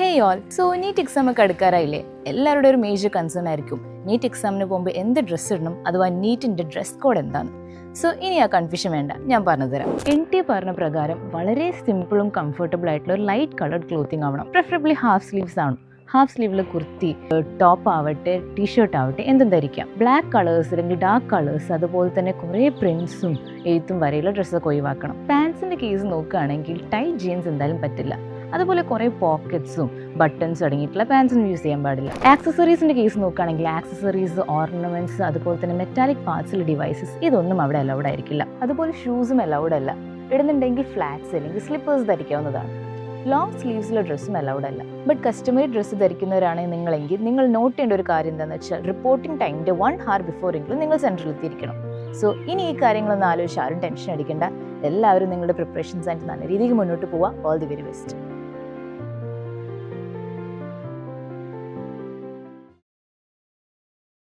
ഹേ all, so NEET exam ഒക്കെ അടുക്കാറായില്ലേ? എല്ലാവരുടെ ഒരു മേജർ കൺസേൺ ആയിരിക്കും നീറ്റ് എക്സാമിന് പോകുമ്പോൾ എന്ത് ഡ്രസ്സ് ഇടണം, അഥവാ നീറ്റിൻ്റെ ഡ്രസ് കോഡ് എന്താണ്. സോ ഇനി ആ കൺഫ്യൂഷൻ വേണ്ട, ഞാൻ പറഞ്ഞുതരാം. NT പറഞ്ഞ പ്രകാരം വളരെ സിമ്പിളും കംഫർട്ടബിൾ ആയിട്ടുള്ള ഒരു ലൈറ്റ് കളർഡ് ക്ലോത്തിങ് ആവണം. പ്രിഫറബിളി ഹാഫ് സ്ലീവ്സ് ആണ്. ഹാഫ് സ്ലീവിൽ കുർത്തി, ടോപ്പ് ആവട്ടെ, ടീഷർട്ട് ആവട്ടെ, എന്തും ധരിക്കാം. ബ്ലാക്ക് കളേഴ്സ് അല്ലെങ്കിൽ ഡാർക്ക് കളേഴ്സ്, അതുപോലെ തന്നെ കുറേ പ്രിൻസും എഴുത്തും വരെയുള്ള ഡ്രസ്സൊക്കെ ഒഴിവാക്കണം. പാൻസിൻ്റെ കേസ് നോക്കുകയാണെങ്കിൽ ടൈറ്റ് ജീൻസ് എന്തായാലും പറ്റില്ല. അതുപോലെ കുറേ പോക്കറ്റ്സും ബട്ടൺസും അടങ്ങിയിട്ടുള്ള പാൻസൊന്നും യൂസ് ചെയ്യാൻ പാടില്ല. ആക്സസറീസിൻ്റെ കേസ് നോക്കുകയാണെങ്കിൽ ആക്സസറീസ്, ഓർണമെൻറ്റ്സ്, അതുപോലെ തന്നെ മെറ്റാലിക് പാർട്സിലെ ഡിവൈസസ്, ഇതൊന്നും അവിടെ അലൗഡ് ആയിരിക്കില്ല. അതുപോലെ ഷൂസും അലൗഡ് അല്ല. ഇടുന്നുണ്ടെങ്കിൽ ഫ്ലാറ്റ്സ് അല്ലെങ്കിൽ സ്ലിപ്പേഴ്സ് ധരിക്കാവുന്നതാണ്. ലോങ് സ്ലീവ്സിലെ ഡ്രസ്സും അലൗഡ് അല്ല. ബട്ട് കസ്റ്റമൈസ് ഡ്രസ്സ് ധരിക്കുന്നവരാണെങ്കിൽ നിങ്ങൾ നോട്ട് ചെയ്യേണ്ട ഒരു കാര്യം എന്താണെന്ന് വെച്ചാൽ റിപ്പോർട്ടിംഗ് ടൈമിൻ്റെ 1 hour ബിഫോർ എങ്കിലും നിങ്ങൾ സെൻറ്ററിൽ എത്തിയിരിക്കണം. സോ ഇനി ഈ കാര്യങ്ങളൊന്നും ആലോചിച്ച് ആരും ടെൻഷൻ അടിക്കേണ്ട. എല്ലാവരും നിങ്ങളുടെ പ്രിപ്പറേഷൻസ് ആയിട്ട് നല്ല രീതിയിൽ മുന്നോട്ട് പോവുക. All the very best.